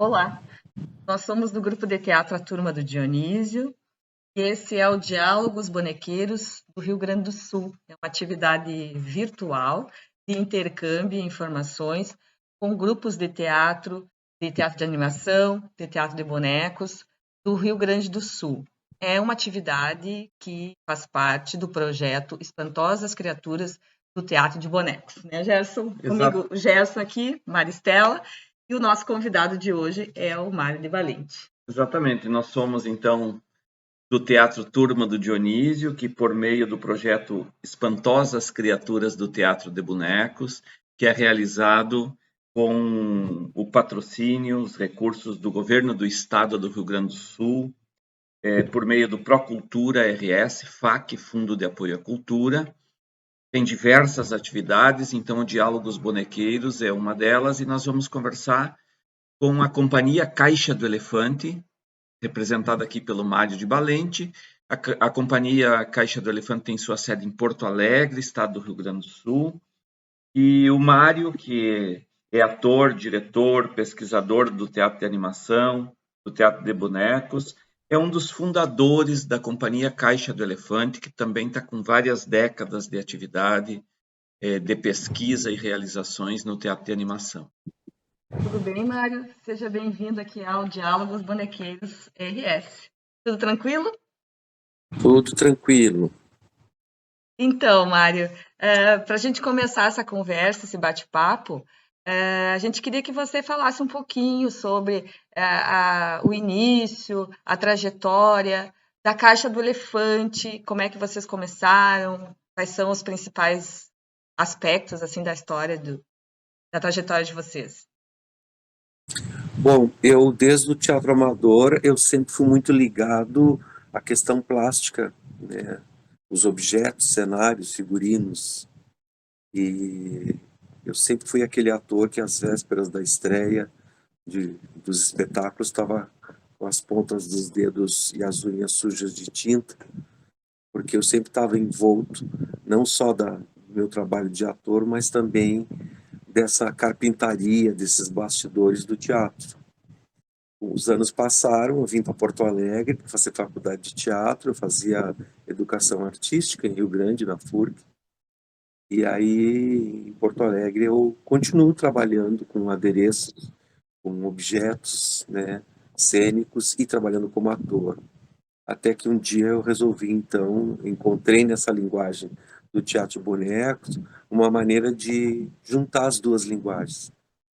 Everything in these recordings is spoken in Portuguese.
Olá, nós somos do grupo de teatro A Turma do Dionísio e esse é o Diálogos Bonequeiros do Rio Grande do Sul. É uma atividade virtual de intercâmbio de informações com grupos de teatro de animação, de teatro de bonecos do Rio Grande do Sul. É uma atividade que faz parte do projeto Espantosas Criaturas do Teatro de Bonecos, né, Gerson? Exato, Comigo, o Gerson aqui, Maristela, e o nosso convidado de hoje é o Mário de Valente. exatamente. Nós somos, então, do Teatro Turma do Dionísio, que, por meio do projeto Espantosas Criaturas do Teatro de Bonecos, que é realizado com o patrocínio, os recursos do Governo do Estado do Rio Grande do Sul, por meio do Procultura RS, FAC, Fundo de Apoio à Cultura. Tem diversas atividades, então o Diálogos Bonequeiros é uma delas, e nós vamos conversar com a Companhia Caixa do Elefante, representada aqui pelo Mário de Valente. A Companhia Caixa do Elefante tem sua sede em Porto Alegre, estado do Rio Grande do Sul. E o Mário, que é ator, diretor, pesquisador do teatro de animação, do teatro de bonecos, é um dos fundadores da Companhia Caixa do Elefante, que também está com várias décadas de atividade, de pesquisa e realizações no teatro de animação. Tudo bem, Mário? Seja bem-vindo aqui ao Diálogos Bonequeiros RS. Tudo tranquilo? Tudo tranquilo. Então, Mário, para a gente começar essa conversa, esse bate-papo, a gente queria que você falasse um pouquinho sobre o início, a trajetória da Caixa do Elefante, como é que vocês começaram, quais são os principais aspectos assim da história da trajetória de vocês. Bom, eu desde o teatro amador, eu sempre fui muito ligado à questão plástica, né? Os objetos, cenários, figurinos. E eu sempre fui aquele ator que às vésperas da estreia dos espetáculos estava com as pontas dos dedos e as unhas sujas de tinta, porque eu sempre estava envolto, não só do meu trabalho de ator, mas também dessa carpintaria, desses bastidores do teatro. Os anos passaram, eu vim para Porto Alegre para fazer faculdade de teatro, eu fazia educação artística em Rio Grande, na FURC. E aí, em Porto Alegre, eu continuo trabalhando com adereços, com objetos, né, cênicos e trabalhando como ator. Até que um dia eu resolvi, então, encontrei nessa linguagem do teatro de bonecos uma maneira de juntar as duas linguagens,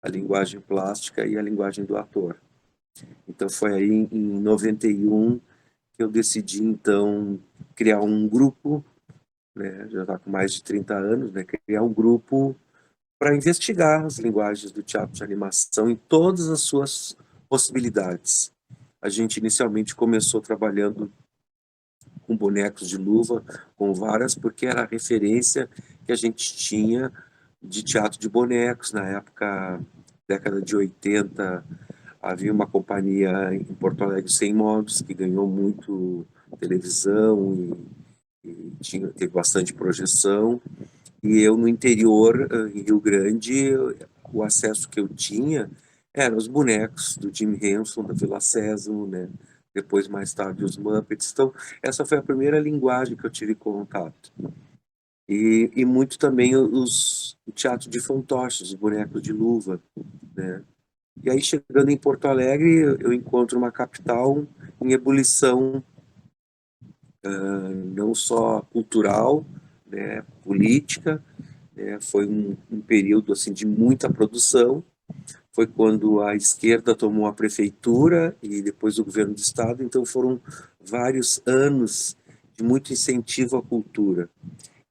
a linguagem plástica e a linguagem do ator. Então foi aí em 91 que eu decidi então criar um grupo, né, já está com mais de 30 anos, né, criar um grupo para investigar as linguagens do teatro de animação em todas as suas possibilidades. A gente inicialmente começou trabalhando com bonecos de luva, com varas, porque era a referência que a gente tinha de teatro de bonecos na época, década de 80. Havia uma companhia em Porto Alegre, Sem Modos, que ganhou muito televisão e teve bastante projeção. E eu, no interior, em Rio Grande, o acesso que eu tinha eram os bonecos do Jim Henson, da Vila Sésamo, né? Depois, mais tarde, os Muppets. Então, essa foi a primeira linguagem que eu tive contato. E muito também o teatro de fantoches, os bonecos de luva, né? E aí, chegando em Porto Alegre, eu encontro uma capital em ebulição, não só cultural, né, política, né, foi um período assim, de muita produção. Foi quando a esquerda tomou a prefeitura e depois o governo do estado, então foram vários anos de muito incentivo à cultura.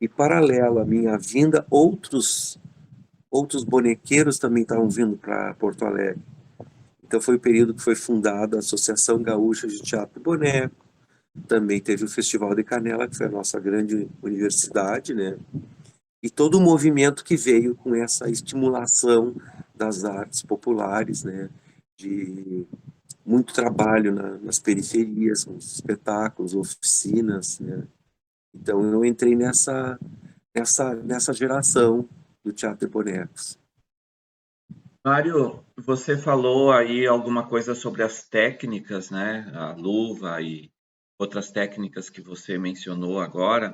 E paralelo à minha vinda, outros bonequeiros também estavam vindo para Porto Alegre. Então foi o período que foi fundada a Associação Gaúcha de Teatro e Boneco. Também teve o Festival de Canela, que foi a nossa grande universidade, né? E todo o movimento que veio com essa estimulação das artes populares, né? De muito trabalho nas periferias, com espetáculos, oficinas, né? Então eu entrei nessa geração do Teatro de Bonecos. Mário, você falou aí alguma coisa sobre as técnicas, né? A luva e outras técnicas que você mencionou agora.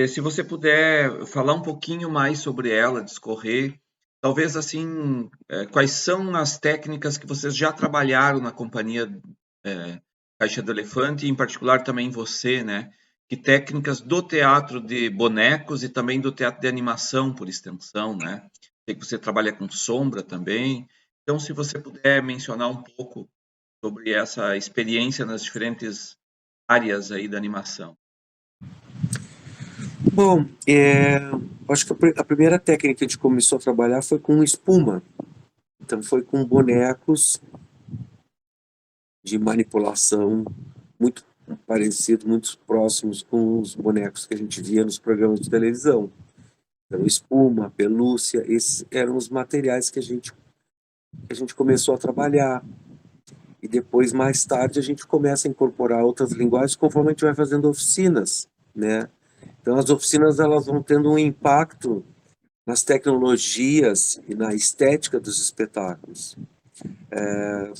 Se você puder falar um pouquinho mais sobre ela, discorrer, talvez assim, quais são as técnicas que vocês já trabalharam na companhia Caixa do Elefante, e em particular também você, né? Que técnicas do teatro de bonecos e também do teatro de animação, por extensão, né? Sei que você trabalha com sombra também. Então, se você puder mencionar um pouco sobre essa experiência nas diferentes áreas aí da animação. Bom, acho que a primeira técnica que a gente começou a trabalhar foi com espuma. Então foi com bonecos de manipulação muito parecidos, muito próximos com os bonecos que a gente via nos programas de televisão. Então, espuma, pelúcia, esses eram os materiais que a gente começou a trabalhar. E depois, mais tarde, a gente começa a incorporar outras linguagens conforme a gente vai fazendo oficinas, né? Então, as oficinas elas vão tendo um impacto nas tecnologias e na estética dos espetáculos.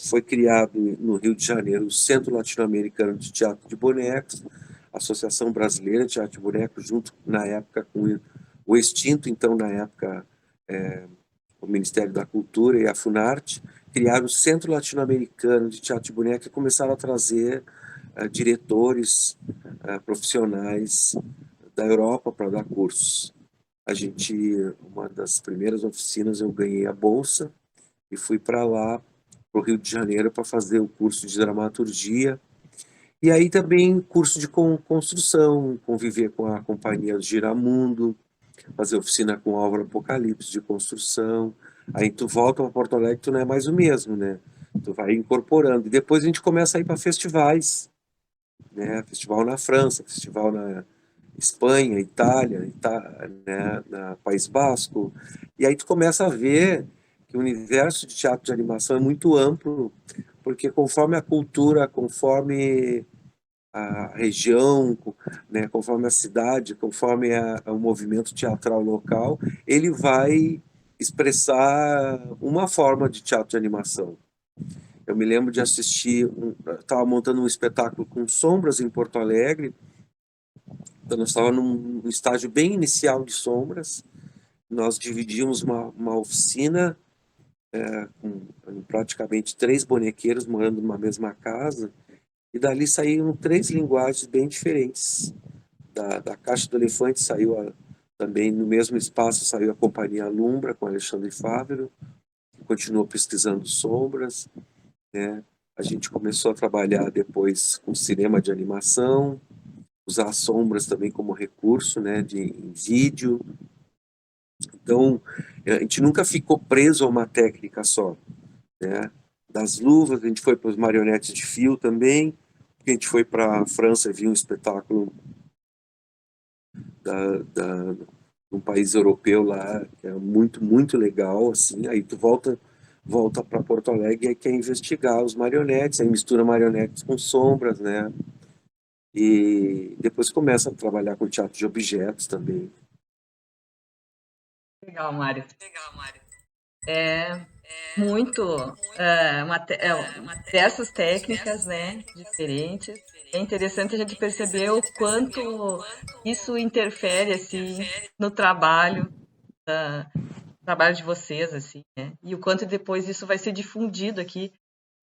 Foi criado no Rio de Janeiro o Centro Latino-Americano de Teatro de Bonecos, a Associação Brasileira de Teatro de Bonecos, junto, na época, com o extinto, então, na época, o Ministério da Cultura e a Funarte, criaram o Centro Latino-Americano de Teatro de Bonecos e começaram a trazer diretores profissionais da Europa para dar cursos. Uma das primeiras oficinas, eu ganhei a bolsa e fui para lá, para o Rio de Janeiro, para fazer o curso de dramaturgia. E aí também curso de construção, conviver com a companhia Giramundo, fazer oficina com Álvaro Apocalipse de construção. Aí tu volta para Porto Alegre, tu não é mais o mesmo, né? Tu vai incorporando. E depois a gente começa a ir para festivais, né? Festival na França, festival na Espanha, Itália, né? Na País Basco. E aí tu começa a ver que o universo de teatro de animação é muito amplo, porque conforme a cultura, conforme a região, né, conforme a cidade, conforme o movimento teatral local, ele vai expressar uma forma de teatro de animação. Eu me lembro de assistir, estava montando um espetáculo com sombras em Porto Alegre, então nós estávamos num estágio bem inicial de sombras, nós dividimos uma oficina com praticamente 3 bonequeiros morando numa mesma casa, e dali saíram 3 linguagens bem diferentes. Da Caixa do Elefante saiu também no mesmo espaço saiu a Companhia Lumbra com Alexandre Fávero, que continuou pesquisando sombras, né? A gente começou a trabalhar depois com cinema de animação, usar sombras também como recurso, né, em vídeo. Então, a gente nunca ficou preso a uma técnica só, né? Das luvas, a gente foi para os marionetes de fio também, a gente foi para a França e viu um espetáculo de um país europeu lá, que é muito, muito legal, assim, aí tu volta para Porto Alegre e aí quer investigar os marionetes, aí mistura marionetes com sombras, né? E depois começa a trabalhar com teatro de objetos também. Legal, Mário. É muito dessas técnicas, né, diferentes. É interessante a gente perceber o quanto isso interfere assim no trabalho de vocês, assim, né? E o quanto depois isso vai ser difundido aqui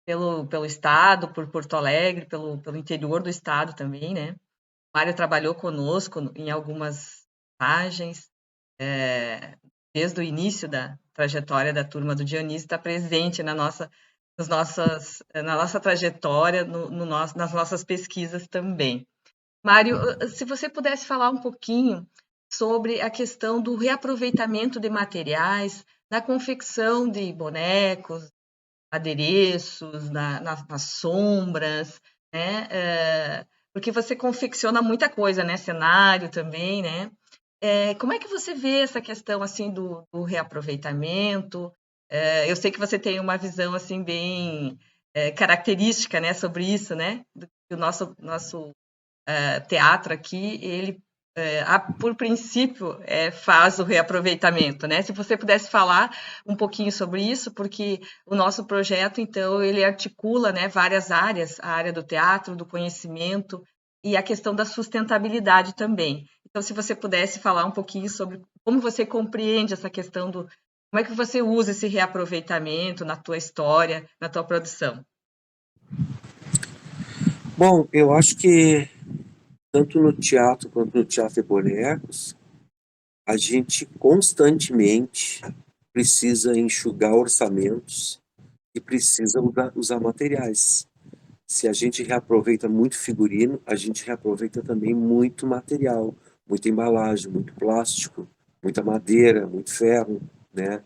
pelo estado, por Porto Alegre, pelo interior do estado também, né? O Mário trabalhou conosco em algumas passagens, desde o início da trajetória da turma do Dionísio, está presente na nossa trajetória, nas nossas pesquisas também. Mário, se você pudesse falar um pouquinho sobre a questão do reaproveitamento de materiais na confecção de bonecos, adereços, nas sombras, né? Porque você confecciona muita coisa, né? Cenário também, né? Como é que você vê essa questão assim do reaproveitamento? Eu sei que você tem uma visão assim bem característica, né, sobre isso, né? Do nosso teatro aqui, ele por princípio, faz o reaproveitamento, né? Se você pudesse falar um pouquinho sobre isso, porque o nosso projeto, então, ele articula, né, várias áreas, a área do teatro, do conhecimento e a questão da sustentabilidade também. Então, se você pudesse falar um pouquinho sobre como você compreende essa questão como é que você usa esse reaproveitamento na tua história, na tua produção? Bom, eu acho que tanto no teatro quanto no Teatro de Bonecos, a gente constantemente precisa enxugar orçamentos e precisa usar materiais. Se a gente reaproveita muito figurino, a gente reaproveita também muito material, muita embalagem, muito plástico, muita madeira, muito ferro, né?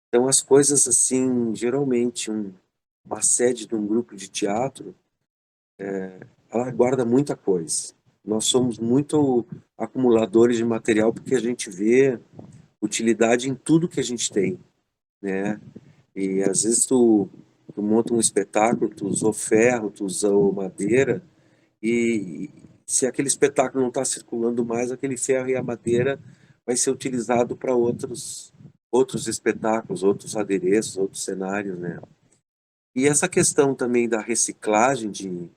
Então as coisas assim, geralmente uma sede de um grupo de teatro, ela guarda muita coisa. Nós somos muito acumuladores de material porque a gente vê utilidade em tudo que a gente tem, né? E às vezes tu monta um espetáculo, tu usou ferro, tu usou madeira, e se aquele espetáculo não está circulando mais, aquele ferro e a madeira vai ser utilizado para outros espetáculos, outros adereços, outros cenários, né? E essa questão também da reciclagem de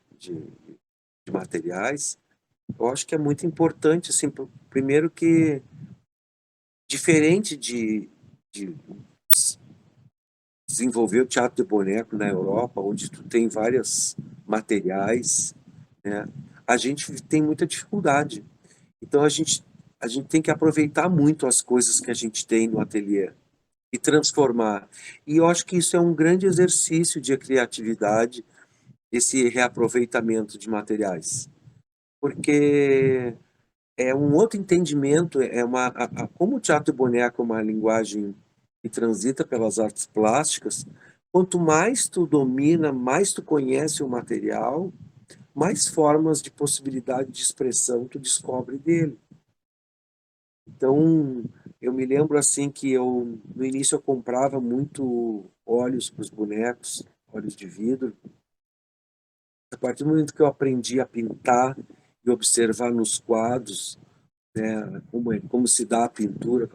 materiais, eu acho que é muito importante, assim, primeiro que, diferente de desenvolver o teatro de boneco na Europa, onde tu tem vários materiais, né? A gente tem muita dificuldade. Então a gente tem que aproveitar muito as coisas que a gente tem no ateliê e transformar. E eu acho que isso é um grande exercício de criatividade, esse reaproveitamento de materiais, porque é um outro entendimento, como o teatro de boneco é uma linguagem que transita pelas artes plásticas, quanto mais tu domina, mais tu conhece o material, mais formas de possibilidade de expressão tu descobre dele. Então, eu me lembro assim que no início eu comprava muito óleos para os bonecos, óleos de vidro. A partir do momento que eu aprendi a pintar e observar nos quadros, né, como se dá a pintura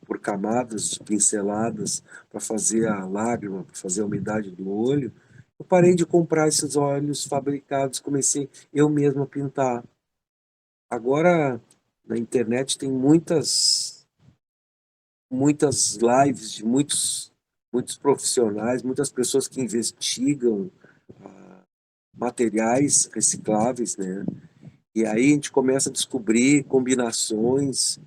por camadas pinceladas para fazer a lágrima, para fazer a umidade do olho, eu parei de comprar esses óleos fabricados, comecei eu mesmo a pintar. Agora, na internet tem muitas lives de muitos profissionais, muitas pessoas que investigam materiais recicláveis, né? E aí a gente começa a descobrir combinações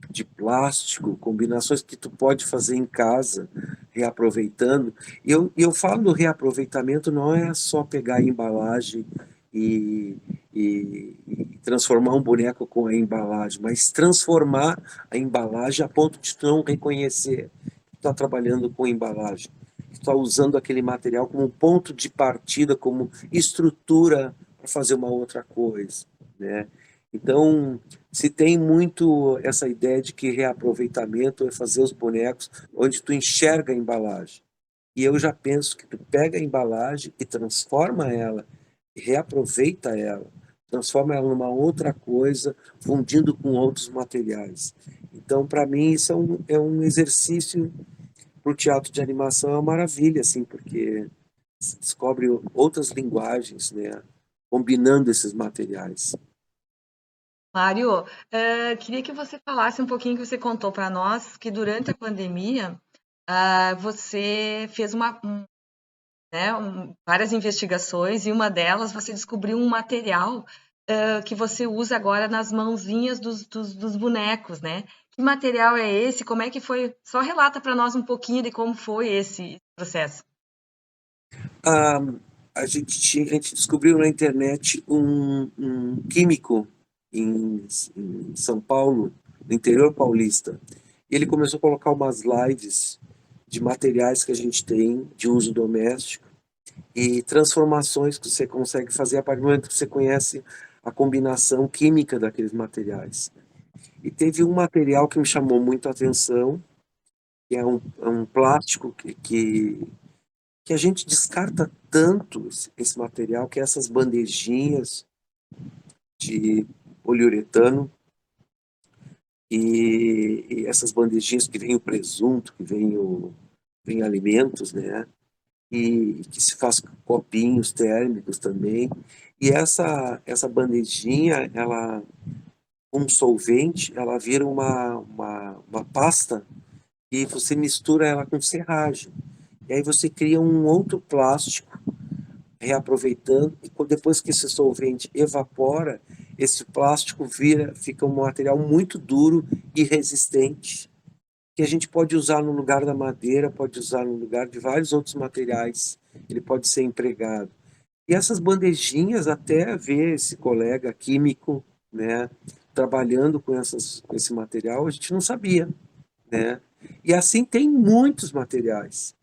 de plástico, combinações que tu pode fazer em casa, reaproveitando. E eu falo do reaproveitamento, não é só pegar a embalagem e, e transformar um boneco com a embalagem, mas transformar a embalagem a ponto de tu não reconhecer que tu está trabalhando com embalagem, que tu está usando aquele material como ponto de partida, como estrutura para fazer uma outra coisa, né? Então, se tem muito essa ideia de que reaproveitamento é fazer os bonecos onde tu enxerga a embalagem. E eu já penso que tu pega a embalagem e transforma ela, e reaproveita ela, transforma ela numa outra coisa, fundindo com outros materiais. Então, para mim, isso é um exercício para o teatro de animação, é uma maravilha, assim, porque se descobre outras linguagens, né, combinando esses materiais. Mário, queria que você falasse um pouquinho que você contou para nós que durante a pandemia você fez várias investigações e uma delas você descobriu um material que você usa agora nas mãozinhas dos bonecos, né? Que material é esse? Como é que foi? Só relata para nós um pouquinho de como foi esse processo. Ah, a gente descobriu na internet um químico em São Paulo, no interior paulista. E ele começou a colocar umas lives de materiais que a gente tem de uso doméstico e transformações que você consegue fazer a partir do momento que você conhece a combinação química daqueles materiais. E teve um material que me chamou muito a atenção, que é um plástico que a gente descarta tanto esse material, que é essas bandejinhas de poliuretano, e essas bandejinhas que vem o presunto, que vem alimentos, né? E que se faz copinhos térmicos também. E essa bandejinha, ela, com solvente, ela vira uma pasta e você mistura ela com serragem. E aí você cria um outro plástico, reaproveitando, e depois que esse solvente evapora, esse plástico fica um material muito duro e resistente, que a gente pode usar no lugar da madeira, pode usar no lugar de vários outros materiais, ele pode ser empregado. E essas bandejinhas, até ver esse colega químico, né, trabalhando com esse material, a gente não sabia, né? E assim tem muitos materiais.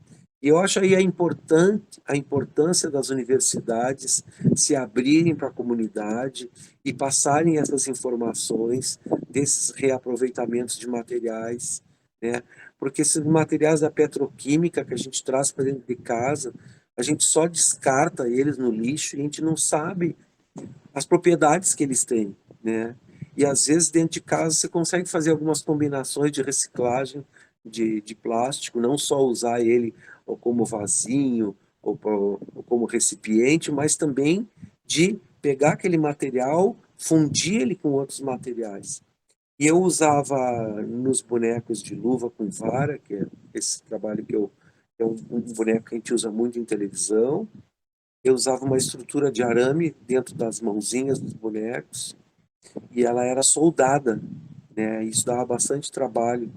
E eu acho aí a importância das universidades se abrirem para a comunidade e passarem essas informações desses reaproveitamentos de materiais, né? Porque esses materiais da petroquímica que a gente traz para dentro de casa, a gente só descarta eles no lixo e a gente não sabe as propriedades que eles têm, né? E às vezes dentro de casa você consegue fazer algumas combinações de reciclagem de plástico, não só usar ele ou como vasinho ou como recipiente, mas também de pegar aquele material, fundir ele com outros materiais. E eu usava nos bonecos de luva com vara, que é esse trabalho é um boneco que a gente usa muito em televisão. Eu usava uma estrutura de arame dentro das mãozinhas dos bonecos e ela era soldada, né? Isso dava bastante trabalho.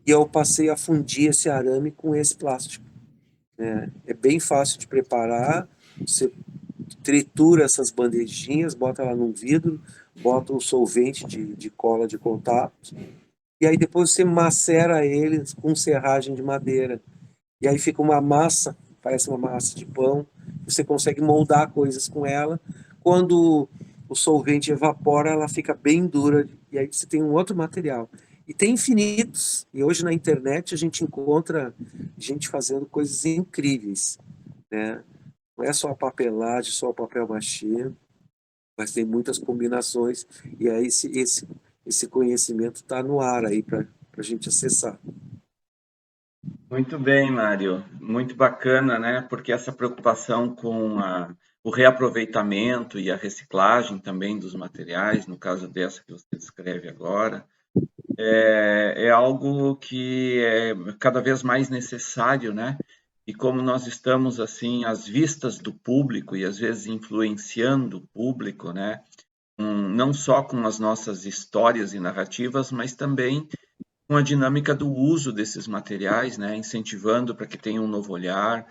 E eu passei a fundir esse arame com esse plástico, né? É bem fácil de preparar. Você tritura essas bandejinhas, bota ela num vidro, bota um solvente de cola de contato e aí depois você macera eles com serragem de madeira. E aí fica uma massa, parece uma massa de pão. Você consegue moldar coisas com ela. Quando o solvente evapora, ela fica bem dura. E aí você tem um outro material. E tem infinitos. E hoje na internet a gente encontra gente fazendo coisas incríveis, né? Não é só a papelagem, só o papel machê, mas tem muitas combinações. E aí esse conhecimento está no ar aí para a gente acessar. Muito bem, Mário. Muito bacana, né? Porque essa preocupação com o reaproveitamento e a reciclagem também dos materiais, no caso dessa que você descreve agora, é algo que é cada vez mais necessário, né? E como nós estamos, assim, às vistas do público e às vezes influenciando o público, né? Não só com as nossas histórias e narrativas, mas também com a dinâmica do uso desses materiais, né? Incentivando para que tenha um novo olhar.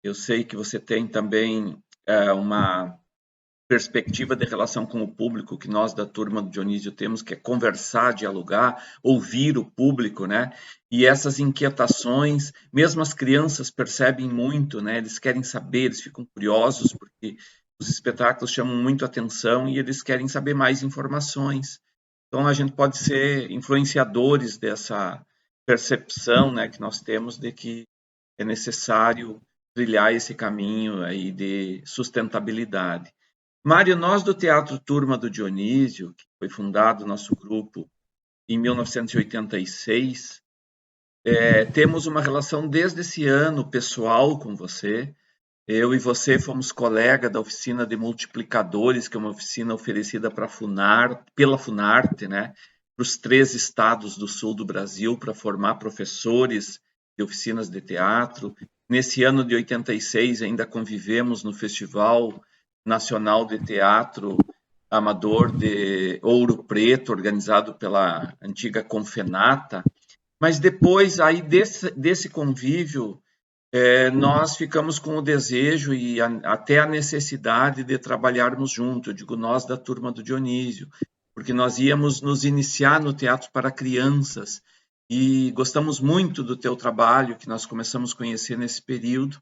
Eu sei que você tem também uma perspectiva de relação com o público que nós da turma do Dionísio temos, que é conversar, dialogar, ouvir o público, né? E essas inquietações, mesmo as crianças percebem muito, né? Eles querem saber, eles ficam curiosos, porque os espetáculos chamam muito atenção e eles querem saber mais informações. Então, a gente pode ser influenciadores dessa percepção, né, que nós temos de que é necessário trilhar esse caminho aí de sustentabilidade. Mário, nós do Teatro Turma do Dionísio, que foi fundado nosso grupo em 1986, temos uma relação desde esse ano pessoal com você. Eu e você fomos colega da oficina de multiplicadores, que é uma oficina oferecida pela Funarte, né, para os 3 estados do sul do Brasil, para formar professores de oficinas de teatro. Nesse ano de 86, ainda convivemos no Festival Nacional de Teatro Amador de Ouro Preto, organizado pela antiga Confenata. Mas depois aí desse convívio, nós ficamos com o desejo e até a necessidade de trabalharmos junto, eu digo nós da turma do Dionísio, porque nós íamos nos iniciar no teatro para crianças e gostamos muito do teu trabalho, que nós começamos a conhecer nesse período.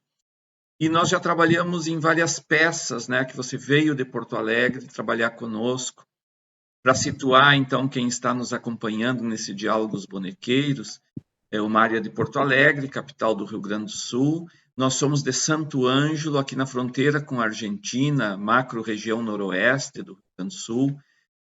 E nós já trabalhamos em várias peças, né, que você veio de Porto Alegre trabalhar conosco. Para situar, então, quem está nos acompanhando nesse Diálogos Bonequeiros, é uma área de Porto Alegre, capital do Rio Grande do Sul. Nós somos de Santo Ângelo, aqui na fronteira com a Argentina, macro-região noroeste do Rio Grande do Sul.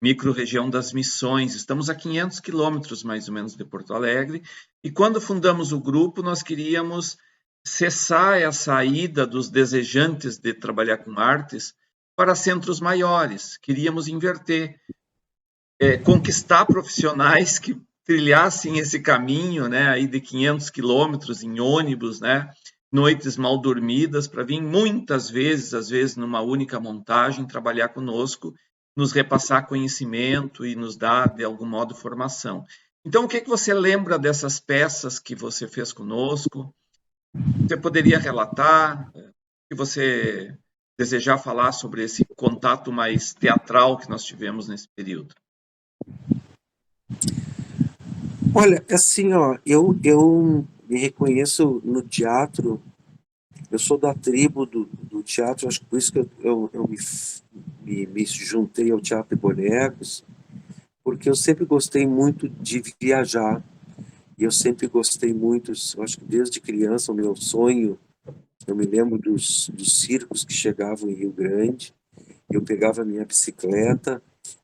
microrregião das Missões. Estamos a 500 quilômetros, mais ou menos, de Porto Alegre. E quando fundamos o grupo, nós queríamos cessar essa ida dos desejantes de trabalhar com artes para centros maiores. Queríamos inverter, conquistar profissionais que trilhassem esse caminho, né, aí de 500 quilômetros em ônibus, né, noites mal dormidas, para vir muitas vezes, às vezes numa única montagem, trabalhar conosco, nos repassar conhecimento e nos dar, de algum modo, formação. Então, o que você lembra dessas peças que você fez conosco? Você poderia relatar? O que você desejar falar sobre esse contato mais teatral que nós tivemos nesse período? Olha, assim, ó, eu me reconheço no teatro, eu sou da tribo do teatro, acho que por isso que eu me juntei ao Teatro de Bonecos, porque eu sempre gostei muito de viajar, e eu sempre gostei muito, eu acho que desde criança, o meu sonho, eu me lembro dos circos que chegavam em Rio Grande, eu pegava a minha bicicleta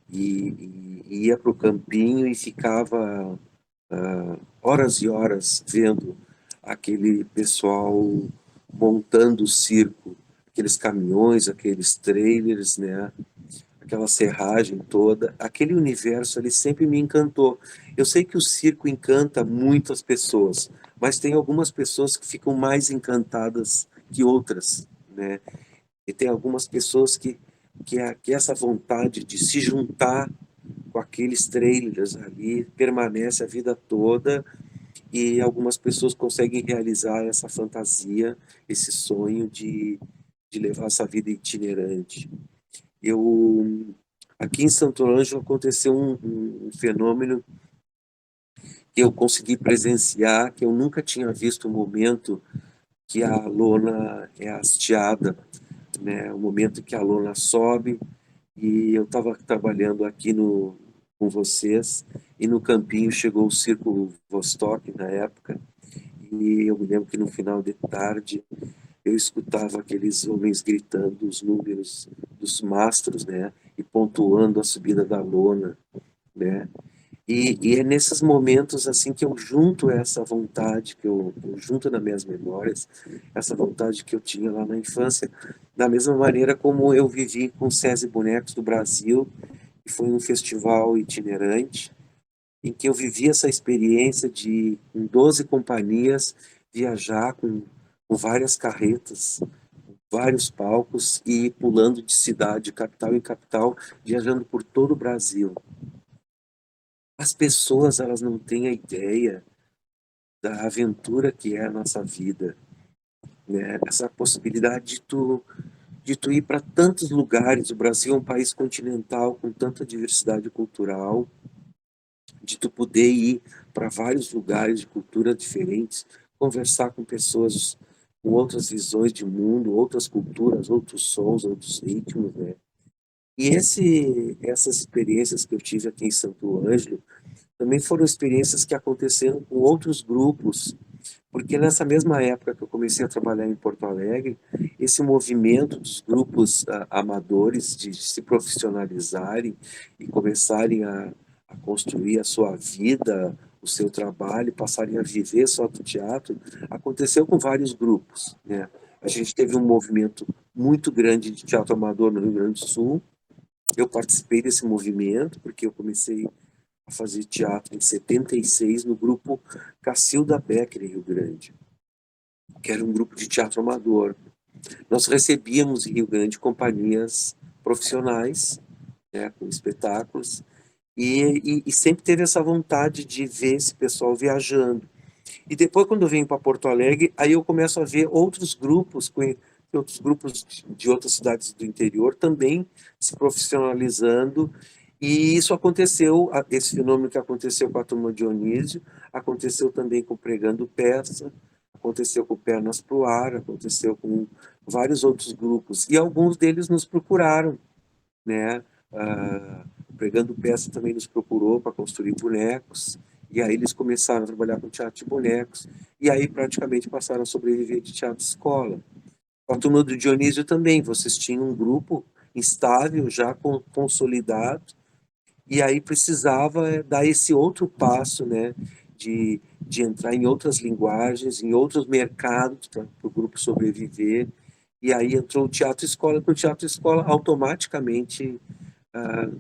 e ia para o campinho e ficava horas e horas vendo aquele pessoal montando o circo, aqueles caminhões, aqueles trailers, né? Aquela serragem toda, aquele universo ali sempre me encantou. Eu sei que o circo encanta muitas pessoas, mas tem algumas pessoas que ficam mais encantadas que outras, né? E tem algumas pessoas que essa vontade de se juntar com aqueles trailers ali permanece a vida toda, e algumas pessoas conseguem realizar essa fantasia, esse sonho de levar essa vida itinerante. Aqui em Santo Ângelo aconteceu um fenômeno que eu consegui presenciar, que eu nunca tinha visto um momento que a lona é hasteada, né? O momento que a lona sobe, e eu estava trabalhando aqui com vocês, e no campinho chegou o Circo Vostok na época, e eu me lembro que no final de tarde eu escutava aqueles homens gritando os números dos mastros, né, e pontuando a subida da lona, né, e é nesses momentos assim que eu junto essa vontade, que eu junto nas minhas memórias, essa vontade que eu tinha lá na infância, da mesma maneira como eu vivi com SESI Bonecos do Brasil, que foi um festival itinerante, em que eu vivi essa experiência de, em 12 companhias, viajar com várias carretas, vários palcos e ir pulando de cidade, capital em capital, viajando por todo o Brasil. As pessoas, elas não têm a ideia da aventura que é a nossa vida, né? Essa possibilidade de tu ir para tantos lugares. O Brasil é um país continental com tanta diversidade cultural, de tu poder ir para vários lugares de culturas diferentes, conversar com pessoas com outras visões de mundo, outras culturas, outros sons, outros ritmos, né? E essas experiências que eu tive aqui em Santo Ângelo também foram experiências que aconteceram com outros grupos, porque nessa mesma época que eu comecei a trabalhar em Porto Alegre, esse movimento dos grupos amadores de se profissionalizarem e começarem a construir a sua vida, o seu trabalho, passarem a viver só do teatro, aconteceu com vários grupos, né? A gente teve um movimento muito grande de teatro amador no Rio Grande do Sul. Eu participei desse movimento porque eu comecei a fazer teatro em 76 no grupo Cacilda Becker, em Rio Grande, que era um grupo de teatro amador. Nós recebíamos em Rio Grande companhias profissionais, né, com espetáculos, e sempre teve essa vontade de ver esse pessoal viajando. E depois, quando eu venho para Porto Alegre, aí eu começo a ver outros grupos de outras cidades do interior também se profissionalizando. E isso aconteceu, esse fenômeno que aconteceu com a turma Dionísio, aconteceu também com Pregando Peça, aconteceu com Pernas pro Ar, aconteceu com vários outros grupos. E alguns deles nos procuraram, né? Pregando Peça também nos procurou para construir bonecos. E aí eles começaram a trabalhar com teatro de bonecos. E aí praticamente passaram a sobreviver de teatro de escola. Com a turma do Dionísio também, vocês tinham um grupo estável, já consolidado, E aí precisava dar esse outro passo, né, de entrar em outras linguagens, em outros mercados para o grupo sobreviver. E aí entrou o teatro escola, que o teatro escola automaticamente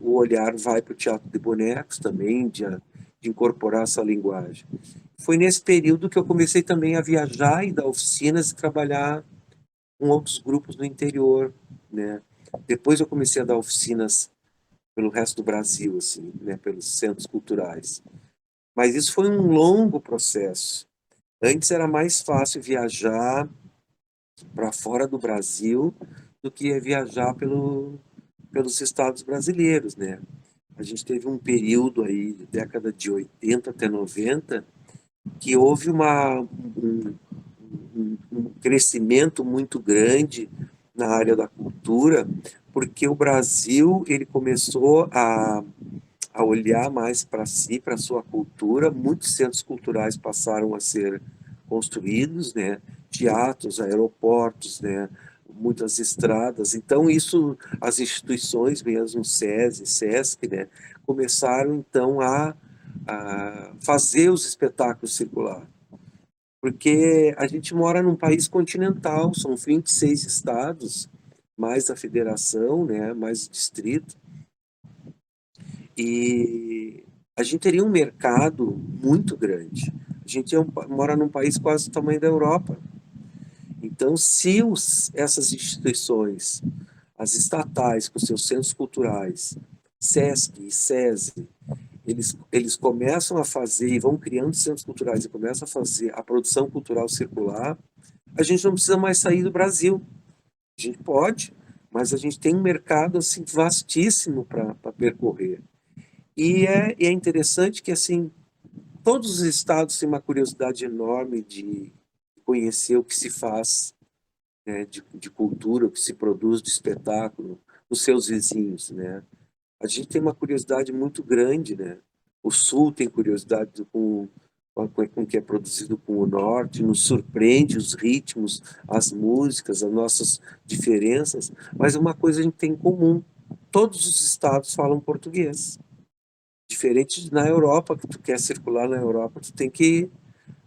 o olhar vai para o teatro de bonecos também, de incorporar essa linguagem. Foi nesse período que eu comecei também a viajar e dar oficinas e trabalhar com outros grupos no interior, né? Depois eu comecei a dar oficinas pelo resto do Brasil, assim, né? Pelos centros culturais. Mas isso foi um longo processo. Antes era mais fácil viajar para fora do Brasil do que viajar pelos estados brasileiros, né? A gente teve um período aí, de década de 80 até 90, que houve um crescimento muito grande na área da cultura, porque o Brasil ele começou a olhar mais para si, para a sua cultura. Muitos centros culturais passaram a ser construídos, né? Teatros, aeroportos, né? Muitas estradas. Então isso, as instituições mesmo, SESI, SESC, né? Começaram então a fazer os espetáculos circular. Porque a gente mora num país continental, são 26 estados, mais a federação, né? Mais o distrito. E a gente teria um mercado muito grande. A gente mora num país quase do tamanho da Europa. Então, se essas instituições, as estatais, com seus centros culturais, SESC e SESI, eles começam a fazer e vão criando centros culturais e começam a fazer a produção cultural circular, a gente não precisa mais sair do Brasil. A gente pode, mas a gente tem um mercado assim vastíssimo para percorrer. E é interessante que, assim, todos os estados têm uma curiosidade enorme de conhecer o que se faz, né, de cultura, o que se produz de espetáculo nos seus vizinhos, né? A gente tem uma curiosidade muito grande, né? O Sul tem curiosidade com o que é produzido com o Norte, nos surpreende os ritmos, as músicas, as nossas diferenças, mas uma coisa a gente tem em comum: todos os estados falam português. Diferente de na Europa, que tu quer circular na Europa, tu tem que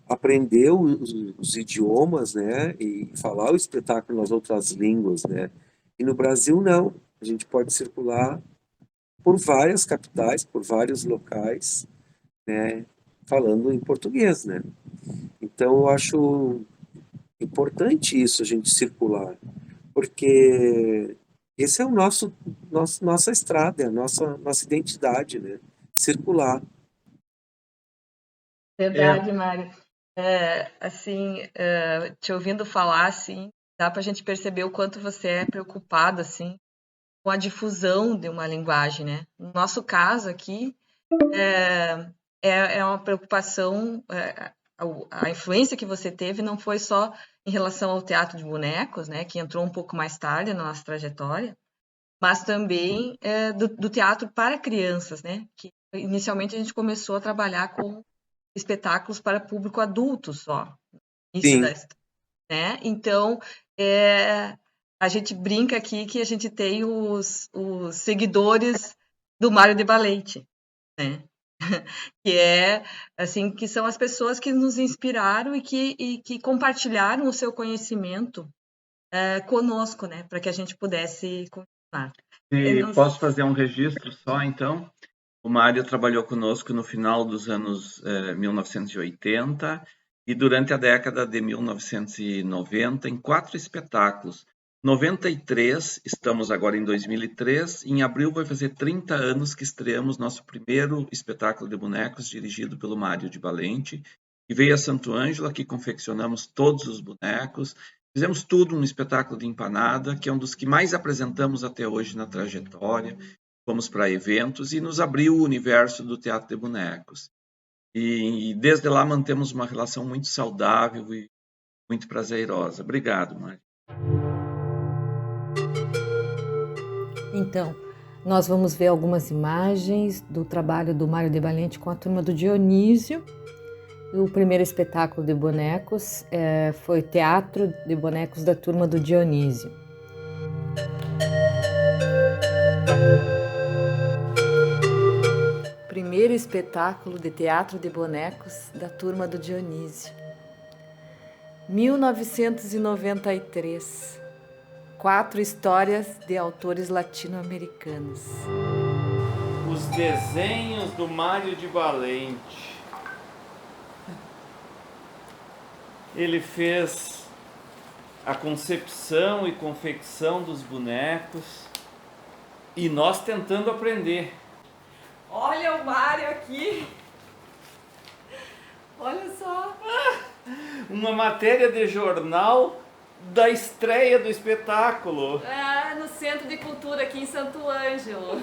aprender os idiomas, né, e falar o espetáculo nas outras línguas, né. E no Brasil não, a gente pode circular por várias capitais, por vários locais, né, falando em português, né. Então eu acho importante isso, a gente circular, porque esse é o nossa estrada, é a nossa identidade, né, circular. É, Verdade, Mário. Assim, te ouvindo falar, assim, dá para a gente perceber o quanto você é preocupado, assim, com a difusão de uma linguagem, né? No nosso caso aqui, é uma preocupação, a influência que você teve não foi só em relação ao teatro de bonecos, né, que entrou um pouco mais tarde na nossa trajetória, mas também do teatro para crianças, né, que inicialmente a gente começou a trabalhar com espetáculos para público adulto só, início Sim, né? Então, a gente brinca aqui que a gente tem os seguidores do Mário de Valente, né? Que assim, que são as pessoas que nos inspiraram e que compartilharam o seu conhecimento conosco, né? Para que a gente pudesse continuar. e posso fazer um registro só, então? O Mário trabalhou conosco no final dos anos 1980 e durante a década de 1990 em 4 espetáculos. 93, estamos agora em 2003, em abril vai fazer 30 anos que estreamos nosso primeiro espetáculo de bonecos dirigido pelo Mário de Valente, que veio a Santo Ângelo, aqui confeccionamos todos os bonecos, fizemos tudo um espetáculo de empanada, que é um dos que mais apresentamos até hoje na trajetória. Fomos para eventos e nos abriu o universo do teatro de bonecos. E desde lá mantemos uma relação muito saudável e muito prazerosa. Obrigado, Mário. Então, nós vamos ver algumas imagens do trabalho do Mário de Valente com a turma do Dionísio. O primeiro espetáculo de bonecos foi Teatro de Bonecos da turma do Dionísio. espetáculo de teatro de bonecos da Turma do Dionísio. 1993. 4 histórias de autores latino-americanos. Os desenhos do Mário de Valente. Ele fez a concepção e confecção dos bonecos e nós tentando aprender. Olha o Mário aqui! Olha só! Uma matéria de jornal da estreia do espetáculo. É, no Centro de Cultura aqui em Santo Ângelo.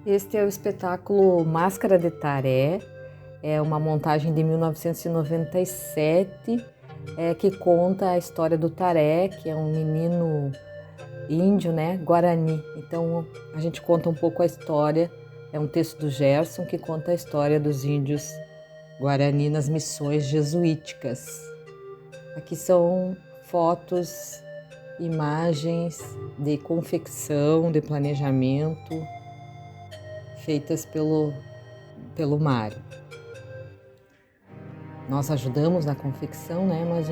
Este é o espetáculo Máscara de Taré, é uma montagem de 1997, que conta a história do Taré, que é um menino índio, né, Guarani. Então a gente conta um pouco a história, é um texto do Gerson que conta a história dos índios Guarani nas missões jesuíticas. Aqui são fotos, imagens de confecção, de planejamento, feitas pelo Mário. Nós ajudamos na confecção, né? Mas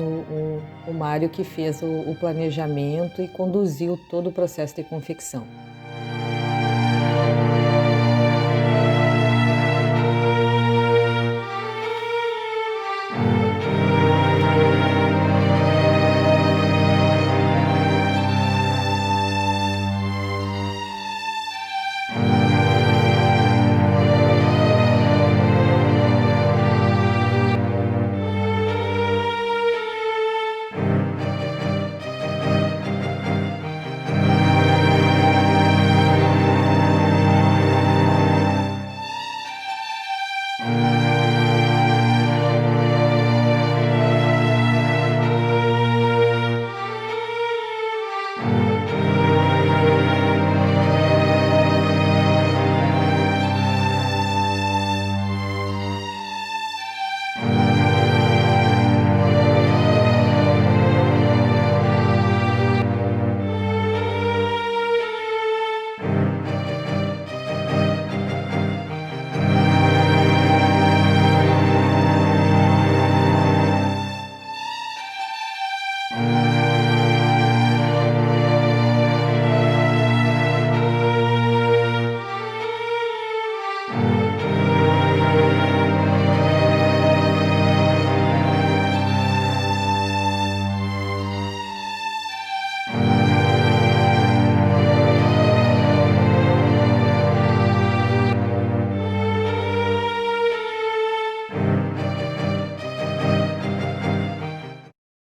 o Mário que fez o planejamento e conduziu todo o processo de confecção.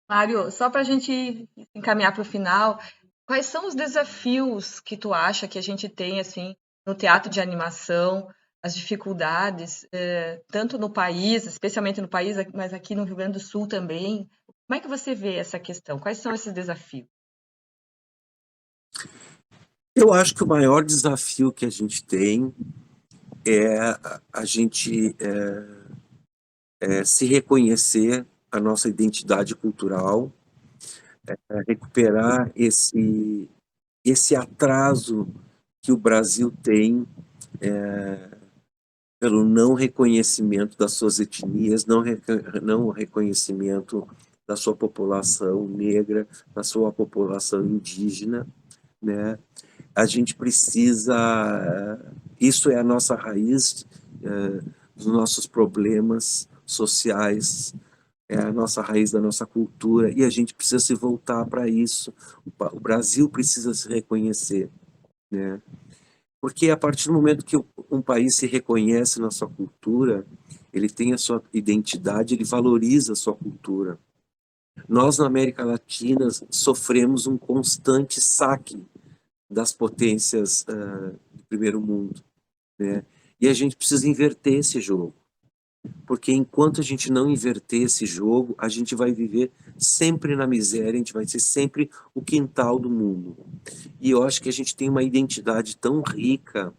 Mário, só para a gente encaminhar para o final, quais são os desafios que tu acha que a gente tem assim no teatro de animação, as dificuldades, tanto no país, especialmente no país, mas aqui no Rio Grande do Sul também? Como é que você vê essa questão? Quais são esses desafios? Eu acho que o maior desafio que a gente tem é a gente se reconhecer a nossa identidade cultural, recuperar esse atraso que o Brasil tem pelo não reconhecimento das suas etnias, não reconhecimento da sua população negra, da sua população indígena, né? A gente precisa, isso é a nossa raiz dos nossos problemas sociais, é a nossa raiz da nossa cultura, e a gente precisa se voltar para isso. O Brasil precisa se reconhecer, né? Porque a partir do momento que um país se reconhece na sua cultura, ele tem a sua identidade, ele valoriza a sua cultura. Nós, na América Latina, sofremos um constante saque das potências do primeiro mundo, né? E a gente precisa inverter esse jogo. Porque enquanto a gente não inverter esse jogo, a gente vai viver sempre na miséria, a gente vai ser sempre o quintal do mundo. E eu acho que a gente tem uma identidade tão rica,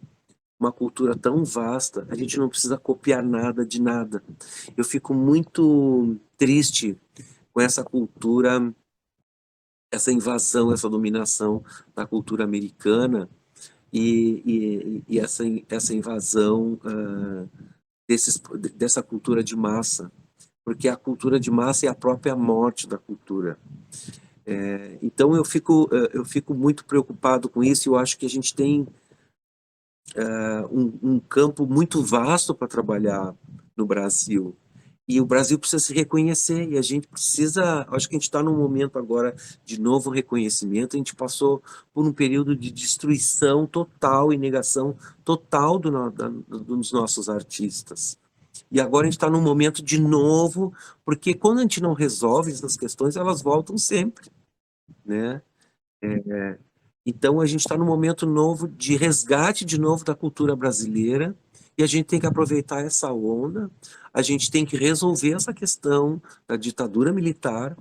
uma cultura tão vasta, a gente não precisa copiar nada de nada. Eu fico muito triste com essa cultura essa invasão, essa dominação da cultura americana e essa invasão dessa cultura de massa, porque a cultura de massa é a própria morte da cultura. Então eu fico muito preocupado com isso, e eu acho que a gente tem um campo muito vasto para trabalhar no Brasil. E o Brasil precisa se reconhecer, e a gente precisa, acho que a gente está num momento agora de novo reconhecimento. A gente passou por um período de destruição total e negação total dos nossos artistas. E agora a gente está num momento de novo, porque quando a gente não resolve essas questões, elas voltam sempre, né? Então a gente está num momento novo de resgate de novo da cultura brasileira, e a gente tem que aproveitar essa onda, a gente tem que resolver essa questão da ditadura militar,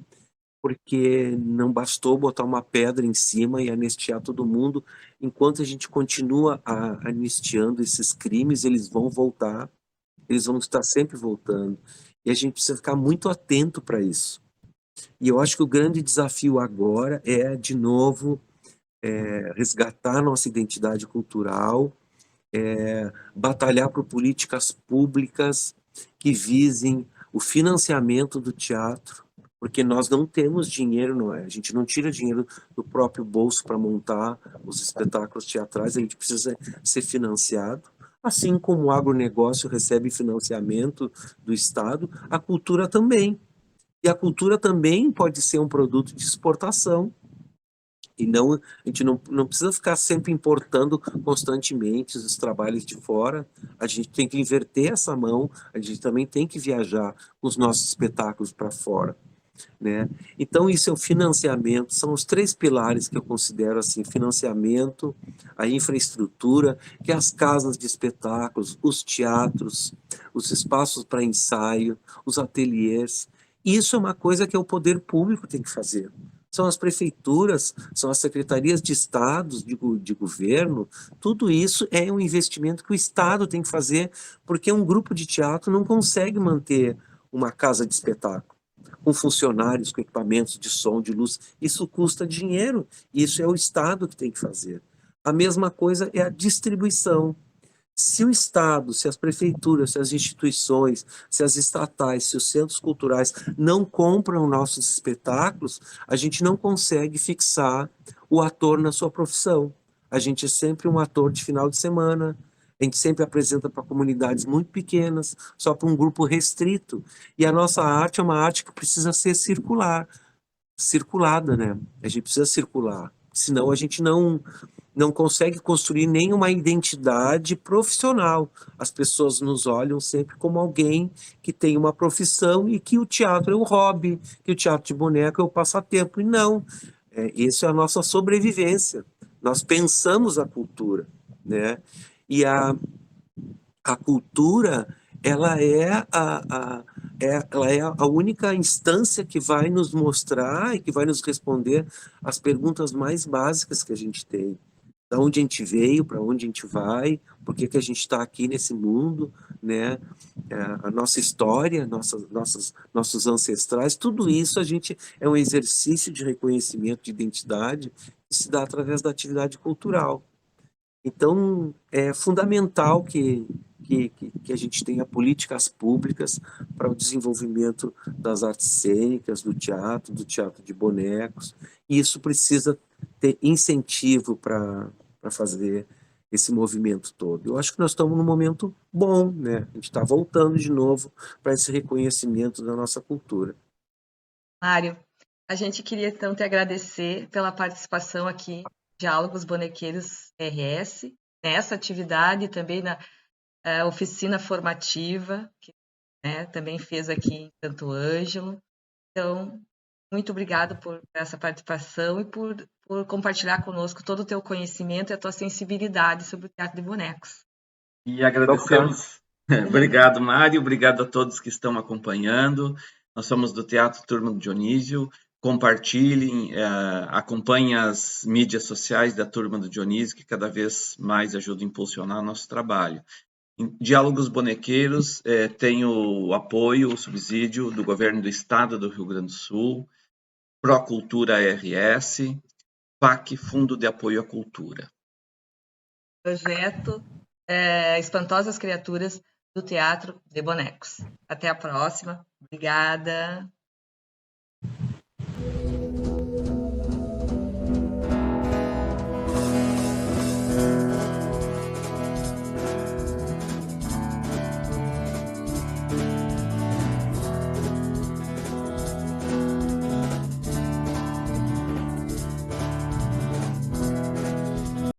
porque não bastou botar uma pedra em cima e anistiar todo mundo. Enquanto a gente continua anistiando esses crimes, eles vão voltar, eles vão estar sempre voltando. E a gente precisa ficar muito atento para isso. E eu acho que o grande desafio agora é, de novo, resgatar nossa identidade cultural, batalhar por políticas públicas que visem o financiamento do teatro, porque nós não temos dinheiro, não é? A gente não tira dinheiro do próprio bolso para montar os espetáculos teatrais, a gente precisa ser financiado. Assim como o agronegócio recebe financiamento do Estado, a cultura também. E a cultura também pode ser um produto de exportação. E não, a gente não precisa ficar sempre importando constantemente os trabalhos de fora. A gente tem que inverter essa mão, a gente também tem que viajar com os nossos espetáculos para fora, né? Então isso é o financiamento, são os três pilares que eu considero assim: financiamento, a infraestrutura, que é as casas de espetáculos, os teatros, os espaços para ensaio, os ateliês. Isso é uma coisa que o poder público tem que fazer. São as prefeituras, são as secretarias de Estado, de governo, tudo isso é um investimento que o Estado tem que fazer, porque um grupo de teatro não consegue manter uma casa de espetáculo com funcionários, com equipamentos de som, de luz. Isso custa dinheiro, isso é o Estado que tem que fazer. A mesma coisa é a distribuição. Se o Estado, se as prefeituras, se as instituições, se as estatais, se os centros culturais não compram nossos espetáculos, a gente não consegue fixar o ator na sua profissão. A gente é sempre um ator de final de semana, a gente sempre apresenta para comunidades muito pequenas, só para um grupo restrito. E a nossa arte é uma arte que precisa ser circulada, né? A gente precisa circular, senão a gente não consegue construir nenhuma identidade profissional. As pessoas nos olham sempre como alguém que tem uma profissão e que o teatro é o hobby, que o teatro de boneco é o passatempo. E não, isso é a nossa sobrevivência. Nós pensamos a cultura, né? E a cultura, ela é a única instância que vai nos mostrar e que vai nos responder as perguntas mais básicas que a gente tem. Da onde a gente veio, para onde a gente vai, por que a gente está aqui nesse mundo, né? A nossa história, nossos ancestrais, tudo isso a gente é um exercício de reconhecimento de identidade que se dá através da atividade cultural. Então, é fundamental que a gente tenha políticas públicas para o desenvolvimento das artes cênicas, do teatro de bonecos, e isso precisa ter incentivo para fazer esse movimento todo. Eu acho que nós estamos num momento bom, né? A gente está voltando de novo para esse reconhecimento da nossa cultura. Mário, a gente queria então te agradecer pela participação aqui Diálogos Bonequeiros RS, nessa atividade também na oficina formativa, que também fez aqui em Santo Ângelo. Então, muito obrigado por essa participação e por compartilhar conosco todo o teu conhecimento e a tua sensibilidade sobre o teatro de bonecos. E agradecemos. Obrigado, Mário. Obrigado a todos que estão acompanhando. Nós somos do Teatro Turma do Dionísio. Compartilhem, acompanhem as mídias sociais da Turma do Dionísio, que cada vez mais ajudam a impulsionar o nosso trabalho. Em Diálogos Bonequeiros tem o apoio, o subsídio do Governo do Estado do Rio Grande do Sul, Procultura RS, PAC, Fundo de Apoio à Cultura. Projeto Espantosas Criaturas do Teatro de Bonecos. Até a próxima. Obrigada.